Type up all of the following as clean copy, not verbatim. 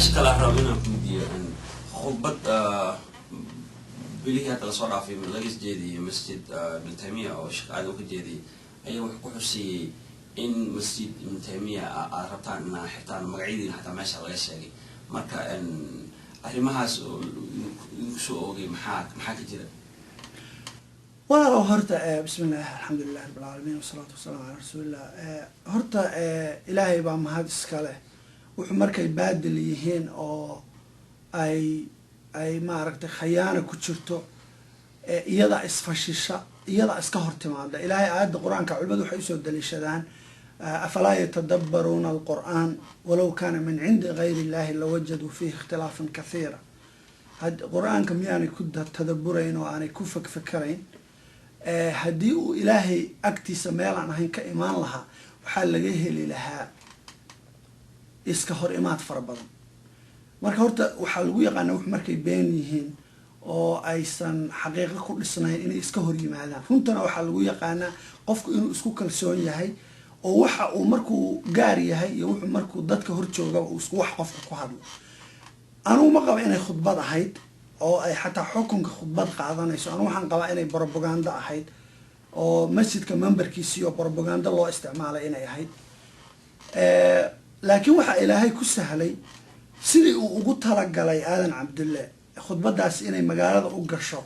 su-aasha kale aan rabo inaan ku weydiiyo khudbad bilihii hadda lasoo dhaafay laga jeediyey masjid ibn taymiya oo sheekh aadan ka jeediyey ayaa wuxuu ku xusiyey in masjid ibn taymiya aad rabtaan inaa xirtaan magacyadiina xataa meesha laga sheegay marka arrimahaas oo idinku soo oogay maxaa ka jira walaalow horta bismillah alxamdulilah rabbil caalamiin wasalaatu wasalaamu calaa rasuulillah horta ilaahay baa mahad iska leh wuxuu markay baadil yihiin oo ay maaragtay khayaana ku jirto iyada isfashisha iyada iska hortimaada ilaahay aayadda qur-aanka culimadu waxay usoo daliishadaan afalaa yatadabbaruuna alqur'aan walow kaana min cindi gayri illahi lawajaduu fiihi ikhtilaafan kathiira qur-aanka miyaanay ku tadabburayn oo aanay ku fakfakarayn haddii uu ilaahay agtiisa meelaan ahayn ka imaan lahaa waxaa laga heli lahaa iska hor imaad fara badan marka horta waxaa lagu yaqaana wax markay been yihiin oo aysan xaqiiqo ku dhisnayn inay iska hor yimaadaan runtana waxaa lagu yaqaanaa qofku inuu isku kalsoon yahay oo waxa uu markuu gaar yahay iyo wuxuu markuu dadka hor joogaba uu isku wax qofka ku hadlo anugu ma qaba inay khudbad ahayd oo ay xataa xukunka khudbad qaadanayso anu waxaan qabaa inay brobaganda ahayd oo masjidka memberkiisiyo brobaganda loo isticmaalay inay ahayd laakiin waxaa ilaahay ku sahlay sidii uu ugu talagalay aadan cabdulle khudbadaas inay magaalada u gasho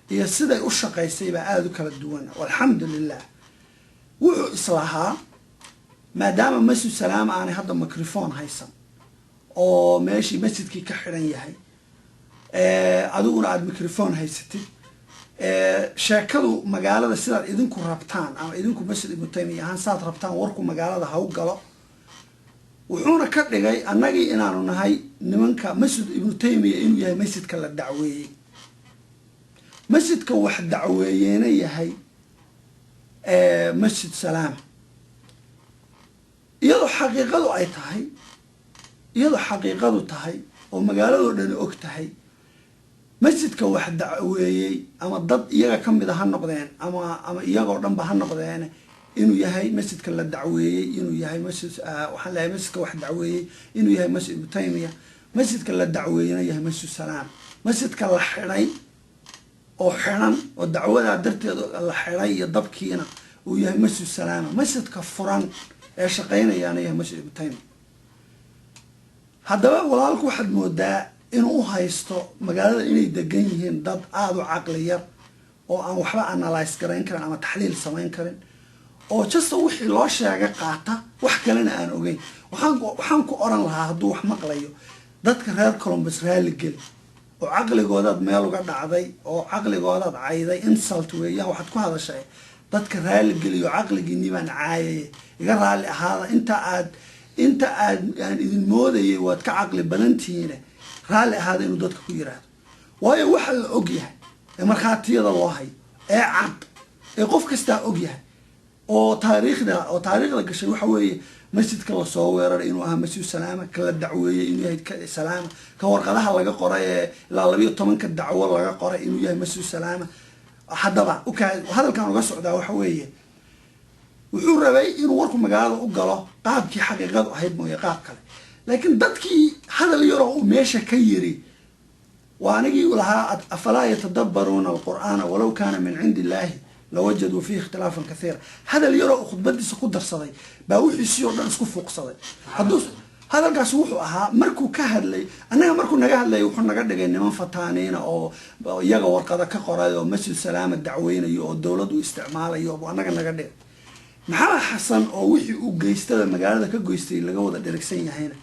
iyo siday u shaqaysay baa aada u kala duwan walxamdu lilah wuxuu islahaa maadaama masjid salaam aanay hadda microphone haysan oo meeshii masjidkii ka xidhan yahay adiguna aada microphone haysatid sheekadu magaalada sidaad idinku rabtaan ama idinku masjid ibnu taymiya ahaan saad rabtaan warku magaalada ha u galo wuxuuna ka dhigay annagii inaanu nahay nimanka masjid ibnu taymiya inuu yahay masjidka la dacweeyey masjidka wax dacweeyeyna yahay masjid salaama iyadoo xaqiiqadu tahay oo magaaladoo dhani og tahay masjidka wax dacweeyey ama dad iyaga ka mid a ha noqdeen ama iyagoo dhanba ha noqdeen inuu yahay masjidka la dacweeyey inuu yahay waxaan leeyahay masjidka wax dacweeyey inuu yahay masjid ibnu taymiya masjidka la dacweeyena yahay masjid salaam masjidka la xidhay oo xiran oo dacwadaa darteed la xidhay iyo dabkiina uu yahay masjid salaama masjidka furan ee shaqaynayaana yahay masjid ibnu taymiya haddaba walaalku waxaad moodaa inuu u haysto magaalada inay degan yihiin dad aada u caqli yar oo aan waxba analyse garayn karin ama taxliil samayn karin oo jasta wixii loo sheega qaata wax kalena aan ogeyn waxaan ku oran lahaa hadduu wax maqlayo dadka reer columbus raalli geli oo caqligoodaad meel uga dhacday oo caqligoodaad cayday insult weeyaan waxaad ku hadashay dadka raalli geliyo caqligiinii baan caayay iga raalli ahaada inta aan idin moodayay waad ka caqli badantihiine raalli ahaada inuu dadka ku yiraahdo waayo waxa la og yahay ee markhaatiyada loo hayo ee cad ee qof kastaa og yahay oo taariikhda gashay waxa weeye masjidka lasoo weeraray inuu ahaa masjid salaama kala dacweeyey inuu yahay salaama ka warqadaha laga qoray ee ilaa 12 dacwo laga qoray inuu yahay masjid salaama haddaba hadalkan uga socdaa waxa weeye wuxuu rabay inuu warku magaalada u galo qaabkii xaqiiqadu ahayd mooye qaab kale laakiin dadkii hadal yaroo uu meesha ka yiri waa anigii lahaa afalaa yatadabbaruuna alqur'aana walow kaana min cindi illaahi lawajaduu fiihi ikhtilaafan kathiira hadal yaroo uu khudbadiisa ku darsaday baa wixiisii oo dhan isku fuuqsaday hadalkaas wuxuu ahaa markuu ka hadlay annaga markuu naga hadlay wuxuu naga dhigay niman fataaniina oo iyaga warqada ka qoray oo masjid salaama dacweynayo oo dowladdu isticmaalayo oo annaga naga dhigay maxamed xasan oo wixii uu geystada magaalada ka goystay laga wada dherigsan yahayna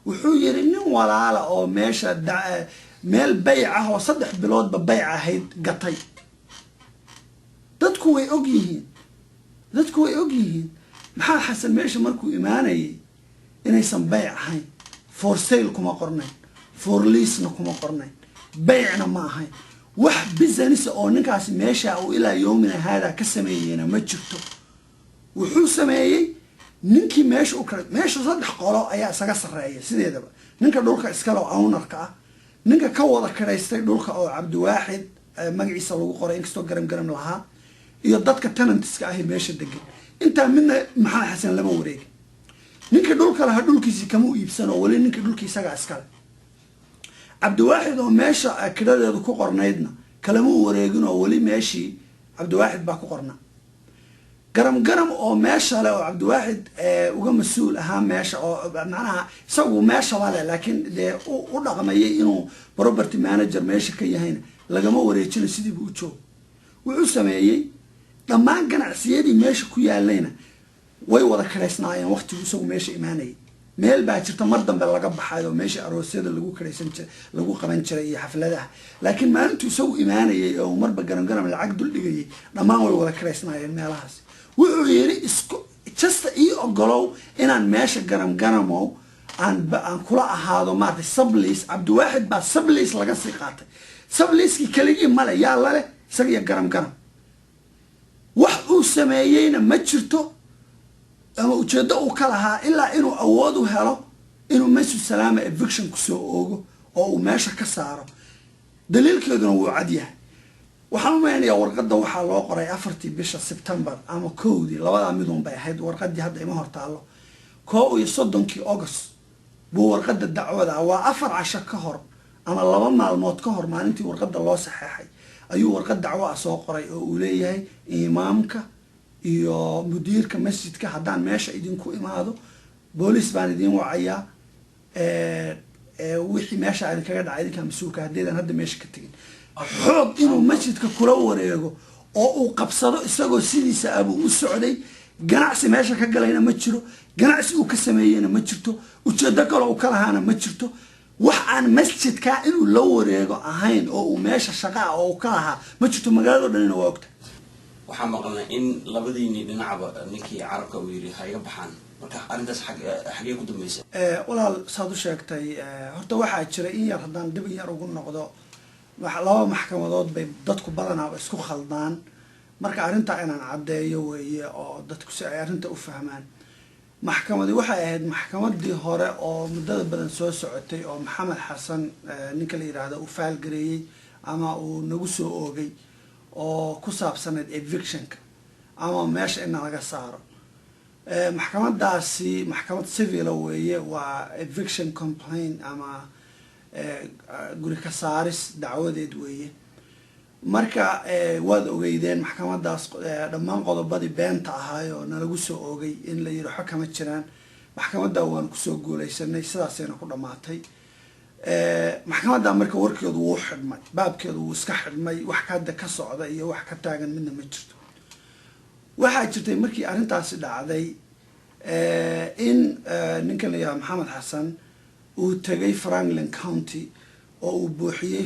wuxuu yiri nin walaala oo meesha meel bayc ah oo 3 biloodba bayc ahayd gatay dadku way og yihiin maxamed xasan meesha markuu imaanayay inaysan bayc ahayn for sale kuma qornayn for lease-na kuma qornayn baycna ma ahayn wax business oo ninkaasi meesha uu ilaa yoomina haadaa ka sameeyeyna ma jirto wuxuu sameeyey ninkii meesha meesha 3 qolo ayaa isaga sareeya sideedaba ninka dhulka iskale oo ownerka ah ninka ka wada karaystay dhulka oo cabdiwaaxid magaciisa lagu qoray inkastoo garam lahaa iyo dadka tenantska ah meesha degan inta midna maxaa xasan lama wareeg ninka dhulka laha dhulkiisa kama u iibsano wali ninka dhulkiisa isaga iskale cabdiwaaxid oo meesha kiradeedu ku qornaydna kalama wareegin oo weli meeshii cabdiwaaxid baa ku qornaa garam garam oo meesha le oo cabdiwaaxid uga mas-uul ahaa meesha oo macnaha isagu meeshaba le laakiin dee u dhaqmayay inuu property manager meesha ka yahayna lagama wareejino sidiibu u joog wuxuu sameeyey dhammaan ganacsiyadii meesha ku yaalayna way wada karaysnaayeen waqtigu isagu meesha imaanayay meel baa jirta mar dambe laga baxayo meesha aroosyada lagu karaysan jiray lagu qaban jiray iyo xafladaha laakiin maalintuu isagu imaanayay oo marba garam garam lacag dul dhigayay dhammaan way wada karaysnaayeen meelahaas wuxuu yiri isku jasta ii ogolow inaan meesha garam garamow aan kula ahaado maartay sublease cabdiwaaxid baa sublease laga sii qaatay subleasekii keligii male yaa lale isaga iyo garam garam wax uu sameeyeyna ma jirto ama ujeedo uu ka lahaa ilaa inuu awood u helo inuu masjid salaama eviction kusoo oogo oo uu meesha ka saaro daliilkeeduna wuu cad yahay waxaan u maleynayaa warqadda waxaa loo qoray 4tii bisha September ama 1dii labadaa midun bay ahayd warqaddii hadda ima hortaalo 31 August buu warqadda dacwada waa 4 casho ka hor ama 2 maalmood ka hor maalintii warqadda loo saxeexay ayuu warqad dacwo ah soo qoray oo uu leeyahay imaamka iyo mudiirka masjidka haddaan meesha idinku imaado booliis baan idin wacayaa wixii meesha idinkaga dhacay idinka mas-uulka haddeedan hadda meesha ka tegin xoog inuu masjidka kula wareego oo uu qabsado isagoo sidiisa abuu u socday ganacsi meesha ka galayna ma jiro ganacsi uu ka sameeyeyna ma jirto ujeedo kale uu ka lahaana ma jirto wax aan masjidka inuu la wareego ahayn oo uu meesha shaqa ah oo ka lahaa ma jirto magaalada dhanina waa ogta waxaan maqalnay in labadiini dhinacba ninkii carabka uu yiri hayga baxaan marka arintaas xagee ku dambeysay walaal saad u sheegtay horta waxaa jira in yar haddaan dib yar ugu noqdo laba maxkamadood bay dadku badanaa isku khaldaan marka arrintaa inaan caddeeyo weeye oo dadku si ay arrinta u fahmaan maxkamadii waxay ahayd maxkamadii hore oo muddada badan soo socotay oo maxamed xasan ninka la yiraahdo uu faalgareeyey ama uu nagu soo oogay oo ku saabsaneed evictionka ama meesha in laga saaro maxkamadaasi maxkamad civil weeye waa eviction complaint ama guri ka saaris dacwadeed weeye marka waad ogeydeen maxkamadaas dhammaan qodobadii beenta ahaay oo nalagu soo oogay in la yiri xog kama jiraan maxkamadda waan kusoo guuleysanay sidaasayna ku dhamaatay maxkamadda marka warkeedu wuu xidhmay baabkeedu wuu iska xidhmay wax hadda ka socda iyo wax ka taagan midna ma jirto waxaa jirtay markii arrintaasi dhacday in ninka la yiraahdo maxamed xasan uu tagay Franklin County oo uu buuxiyey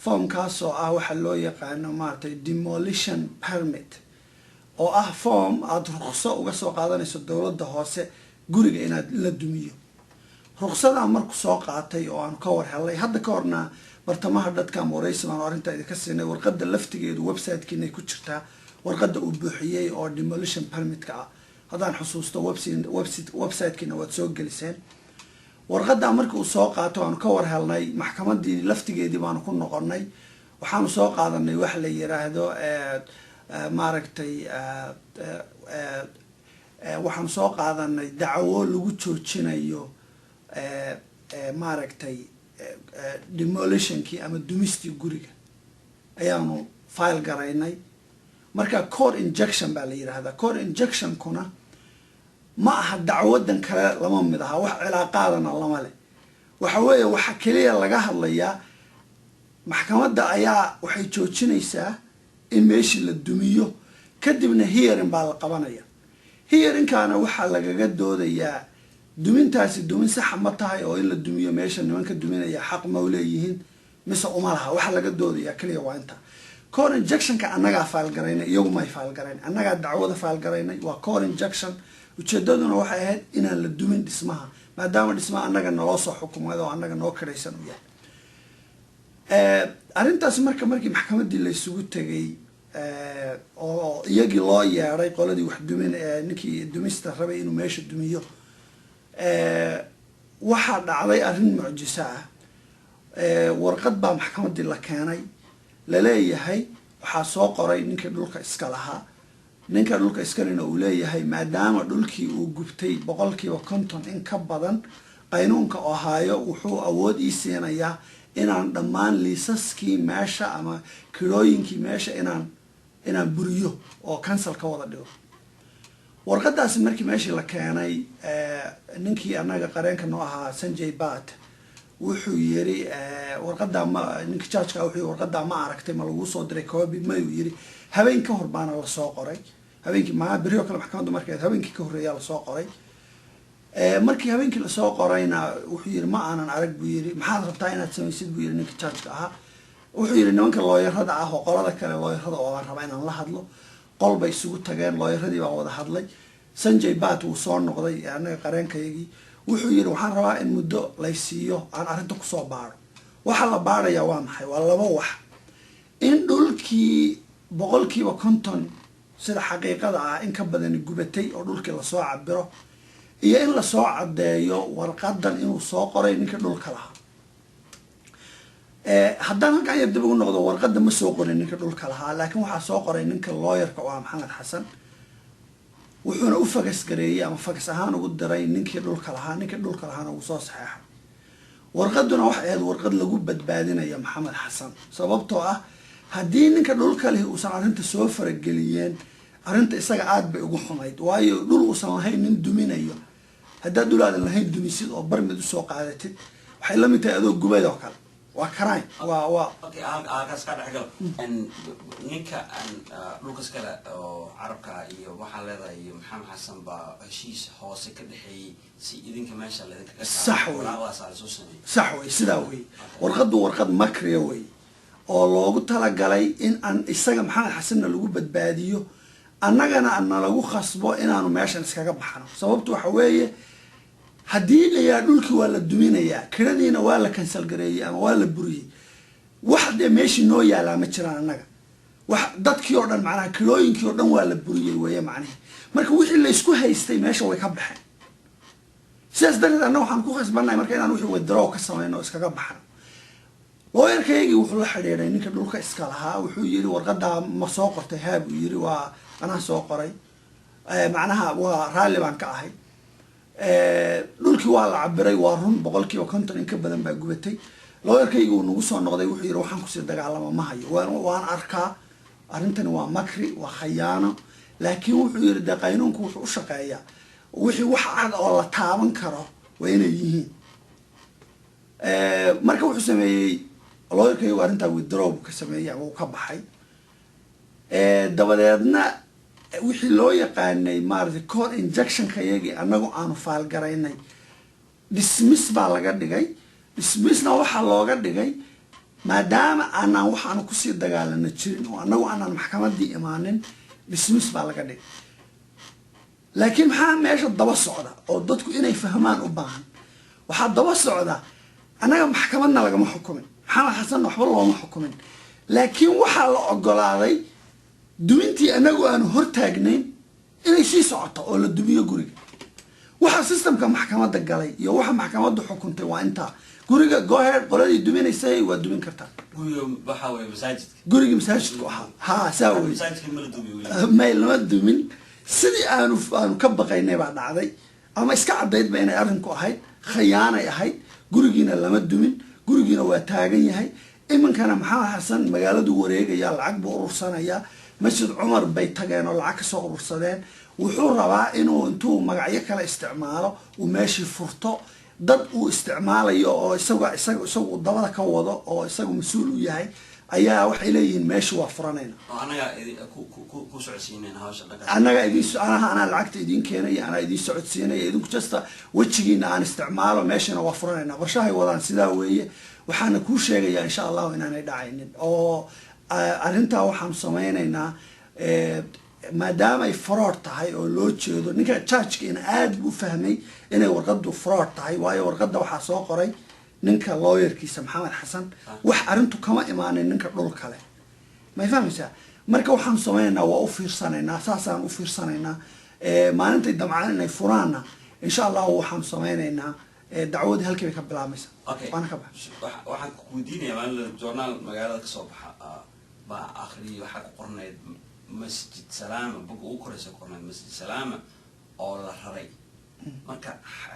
formkaas oo ah waxa loo yaqaano maartay demolition permit oo ah form aad ruqso uga soo qaadanayso dawladda hoose guriga inaad la dumiyo ruqsada markuu soo qaatay oo aan ka war helay hadda ka horna bartamaha dadka wareysiman arrinta idinka siinay warqadda laftigeedu website-kiina ku jirtaa warqadda uu buuxiyey oo demolition permit-ka ah haddaan xusuusto website-kiina waad soo geliseen warqadda markii uu soo qaato aan ka war helnay maxkamadii laftigeedii baan ku noqonay waxaan soo qaadanay wax la yiraahdo maaragtay waxaan soo qaadanay dacwo lagu joojinayo maaragtay demolitionkii ama dumistii guriga ayaanu file garaynay marka court injection baa la yiraahdaa court injection kuna ma aha dacwadan kale lama mid aha wax cilaaqaadana lama leh waxa weeye waxa kaliya laga hadlayaa maxkamadda ayaa waxay joojinaysaa in meeshii la dumiyo kadibna hearing baa la qabanaya hearingkaana waxaa lagaga doodayaa dumintaasi dumin sax ma tahay oo in la dumiyo meesha nimanka duminaya xaq ma u leeyihiin mise uma laha waxa laga doodayaa kaliya waa inta court injectionka annagaa faalgaraynay iyagu may faalgarayn annagaa dacwada faalgaraynay waa court injection ujeedaduna waxay ahayd inaan la dumin dhismaha maadaama dhismaha annaga naloo soo xukumay oo annaga noo karaysan u yahay arrintaas markii maxkamaddii la isugu tegay oo iyagii loo yeedhay qoladii wax dumin ninkii dumista rabay inuu meesha dumiyo waxaa dhacday arrin mucjiso ah warqad baa maxkamaddii la keenay laleeyahay waxaa soo qoray ninkii dhulka iska lahaa ninka dhulka iskalena uu leeyahay maadaama dhulkii uu gubtay 50% in ka badan qaynuunka Ohio wuxuu awood ii siinayaa inaan dhammaan liisaskii meesha ama kirooyinkii meesha inaan buriyo oo cancel ka wada dhigo. warqadaasi markii meeshii la keenay ninkii anaga qareenka noo ahaa Sanjay Bhatt wuxuu yiri warqada ma ninkii judge-ka wuxuu warqada ma aragtay ma lagu soo diray copy ma uu yiri habeen ka hor baana la soo qoray habeenkii ma bariyo kale maxkamaddu markay habeenkii ka horeeyay la soo qoray markii habeenkii la soo qorayna wuxuu yiri ma aanan arag buu yiri maxaad rabtaa inaad samaysid buu yiri ninkii judge-ka ahaa wuxuu yiri nimanka looyarada ah oo qolada kale looyarada oo aan rabaa inaan la hadlo qol bay isugu tageen looyaradii baa wada hadlay Sanjay Bhatt wuu soo noqday anaga qareenkaygii wuxuu yiri waxaan rabaa in muddo la siiyo aan arinta ku soo baaro waxa la baaraya waa maxay waa laba wax in dhulkii 50% sida xaqiiqada ah in ka badan gubatay oo dhulkii la soo cabiro iyo in la soo cadeeyo warqadan inuu soo qoray ninka dhulka lahaa haddana halkan yar dib ugu noqdo warqada ma soo qorin ninka dhulka lahaa laakiin waxa soo qoray ninka lawyer-ka oo Maxamed Xasan wuxuuna u fagas gareeyay ama fagas ahaan ugu diray ninkii dhulka lahaana uu soo saxeexay warqaduna waxa ahayd warqad lagu badbaadinayo Maxamed Xasan sababtoo ah haddii ninka dhulka leh uusan arinta soo farageliyeen arinta isaga aad bay ugu xumayd waayo dhul uusan lahayn nin duminayo haddaad dhulaadan lahayn dumisid oo barmid u soo qaadatid waxay la mid tahay adoo gubad oo kale waa karaan waa okay halkaas ka dhaxgal ninka Lucas kale oo carabka iyo waxa leedahay iyo Maxamed Xasan baa heshiis hoose ka dhaxeeyay si idinka meesha leedahay sax way sidaa way warqadu warqad makriya way oo loogu talagalay in aan isaga Maxamed Xasan lagu badbaadiyo annagana aan lagu khasbo inaanu meeshan iskaga baxno sababtu waxa weeye haddii la yaa dhulkii waa la duminayaa kiradiina waa la cancel gareeyay ama waa la buriyay wax de meeshii noo yaalaa ma jiraan annaga wax dadkii oo dhan macnaha kirooyinkii oo dhan waa la buriyay weeye macnaha marka wixii la isku haystay meesha way ka baxeen sidaas darteed annaga waxaan ku khasbannahay marka inaan wixii withdraw ka samayno iskaga baxno lawyer-kaygii wuxuu la xidhiidhay ninka dhulka iska lahaa wuxuu yiri warqadaa ma soo qortay haa buu yiri waa anaa soo qoray macnaha waa raalli baan ka ahay dhulkii waa la cabiray waa run 50% in ka badan baa gubatay lawyer-kaygu uu nagu soo noqday wuxuu yiri waxaan ku sii dagaalama ma hayo waan arkaa arintani waa makri waa khayaano laakiin wuxuu yiri qaynuunku wuxuu u shaqeeyaa wixii wax cad oo la taaban karo waa inay yihiin marka wuxuu sameeyay lawyer-kaygu arinta withdraw ka sameeyay ama uu ka baxay dabadeedna wixii loo yaqaanay maartay court injunction-ka yagi anagu aanu faal garaynay dismiss baa laga dhigay dismissna waxa looga dhigay maadaama aanan waxaanu ku sii dagaalana jirin oo anagu aanan maxkamadii imaanin dismiss baa laga dhigay laakiin maxaa meesha daba socda oo dadku inay fahmaan u baahan waxa daba socda anaga maxkamadna lagama xukumin Maxamed Xasan waxba looma xukumin laakiin waxa la ogolaaday dumintii anagu aanu hortaagnayn inay sii socoto oo la dumiyo guriga waxa systemka maxkamadda galay iyo waxa maxkamaddu xukuntay waa inta guriga go ahead qoladii duminaysay waa dumin kartaa waxa way guriga masaajidku ha saawi ma lama dumin sidii aanu ka baqaynay baa dhacday ama iska cadayd ba inay arinku ahayd khiyaanay ahayd gurigiina lama dumin gurigiina waa taagan yahay iminkana Maxamed Xasan magaaladu wareegaya lacag buu urursanaya masjid Umar bay tageen oo lacag ka soo urursadeen wuxuu rabaa inuu intuu magacyo kala isticmaalo uu meeshii furto dad uu isticmaalayo oo isagu dabada ka wado oo isagu mas'uul u yahay ayaa waxay leeyihiin meeshii waa furanayna ku socodsiinayna hawsha ana lacagta idin keenay ana idin socodsiinay idinku jasta wajigiina aan isticmaalo meeshana waa furanayna qorshahay wadaan sidaa weeye waxaana ku sheegayaa insha Allah inaanay dhacaynin oo arinta waxaan sameynaynaa maadaama ay fraud tahay oo loo jeedo ninka judge-ka in aad buu fahmay inay warqadu fraud tahay waayo warqada waxa soo qoray ninka lawyer-kiisa Maxamed Xasan wax arintu kama imaanin ninka dhul kale ma fahmaysaa marka waxaan sameynaynaa waa u fiirsanaynaa saasaan u fiirsanaynaa maalinta damcaan inay furaana insha Allah waxaan sameynaynaa dacwadii halkii bay ka bilaabmaysaa waana ka baxay waxaan ku diinayaa maalin journal magaalada ka soo baxa baa akhriyo waxa ku qorneed masjid Salaama bugu u koraysa qorneed masjid Salaama oo la raray marka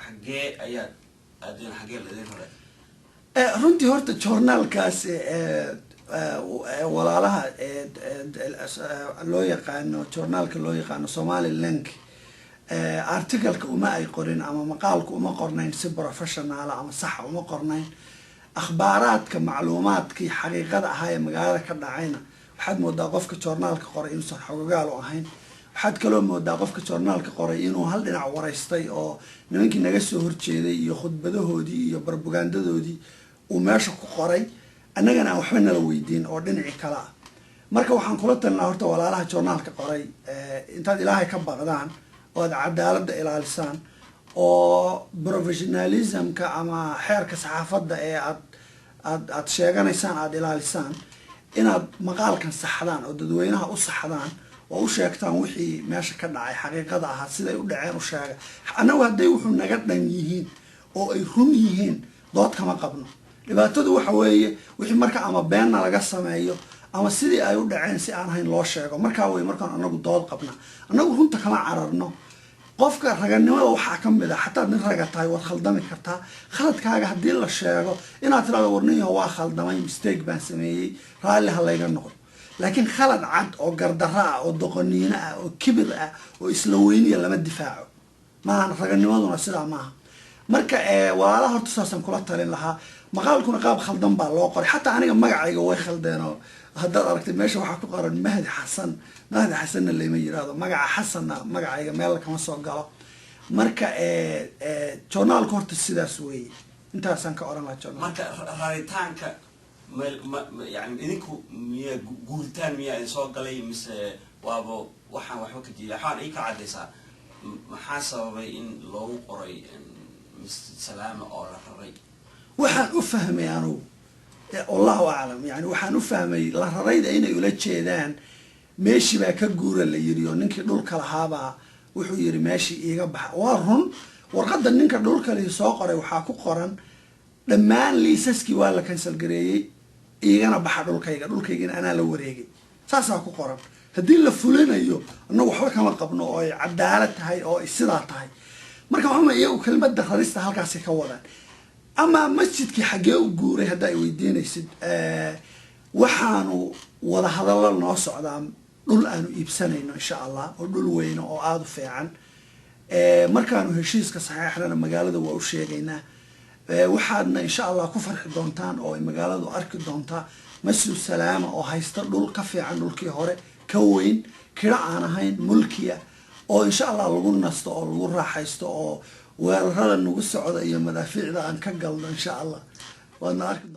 xagee ayaa أدين حاجة الذين هري runtii horta joornaalkaas walaalaha loo yaqaano joornaalka loo yaqaano Somaliland article-ka uma ay qorin ama maqaalku uma qornayn si professional ama sax uma qornayn akhbaaraadka macluumaadkii xaqiiqada ahaa ee magaalada ka dhacayna waxaad moodaa qofka joornaalka qoray inuusan xogogaal u ahayn waxaad kaloo moodaa qofka joornaalka qoray inuu hal dhinac waraystay oo nimankii naga soo horjeeday iyo khudbadahoodii iyo barbugaandadoodii uu meesha ku qoray annagana aan waxba nala weydiin oo dhinaci kale ah marka waxaan kula talinaa horta walaalaha joornaalka qoray intaad ilaahay ka baqdaan oo aad cadaaladda ilaalisaan oo professionalismka ama xeerka saxaafadda ee aad sheeganaysaan aad ilaalisaan inaad maqaalkan saxdaan oo dadweynaha u saxdaan oo u sheegtaan wixii meesha ka dhacay xaqiiqada ahaa siday u dhaceen u sheega annagu hadday wuxuu naga dhan yihiin oo ay run yihiin dood kama qabno dhibaatadu waxa weeye wixii marka ama beenna laga sameeyo ama sidii ay u dhaceen si aan hayn loo sheego markaa way markaan anagu dood qabna annagu runta kama cararno qofka raganimada waxaa ka mid ah xataa nin raga tahay waad khaldami kartaa khaladkaaga haddii la sheego inaad tiraado warniyo waa khaldamay mistake baan sameeyey raalli ha layga noqdo laakiin khalad cad oo gardarro ah oo doqoniino ah oo kibir ah oo isla weyniya lama difaaco maahan raganimaduna sidaa maaha marka walaalaha horta saasaan kula talin lahaa maqaalkuna qaab khaldan baa loo qoray xataa aniga magacayga way khaldeen oo haddaad aragtay meesha waxaa ku qoran mahdi xasanna lama yiraahdo magaca xasanna magacayga meel kama soo galo marka joornaalka horta sidaas weeye intaasaan ka oran lahaa joornaal marka raritaanka يعني إنكو ميا قولتان ميا إنسان قلي مس وابو وحنا وحنا كتير حان إيك عدسا محاسبة إن لو قري مس سلامة أو رري وحن أفهم يعني والله أعلم يعني وحن أفهم لا رري ده إنه يولد شيئان ماشي بقى كجورة اللي يريون إنك دول كلهابا وحو يري ماشي إيجا بح وارهن ورقد إنك دول كله ساقري وحاكو قرن لما ليسسكي ولا كنسل جريء إيجانا بحر دول كيجين أنا لو وريجي ساسا كو قرن هدي اللي فلنا يو إنه وحنا كمان قبنا أو عدالة هاي أو السرعة هاي مركب هم يو كلمة دخلت هالكاسي كولا أما مسجد كي حاجة وجوري هدا يودين يسد وحانو ولا هذا الله الناس عدام دول أنو يبسنين إن شاء الله ودول وين أو عادوا فعن مركانو هالشيء كصحيح لنا مجالده وأشياء waxaadna insha Allah ku farxi doontaan oo magaaladu arki doontaa masjid salaama oo haysta dhul ka fiican dhulkii hore ka weyn kira aan ahayn mulkiya oo insha Allah lagu nasto oo lagu raaxaysto oo weerarada nagu socda iyo madaafiicda aan ka galno insha Allah waana arki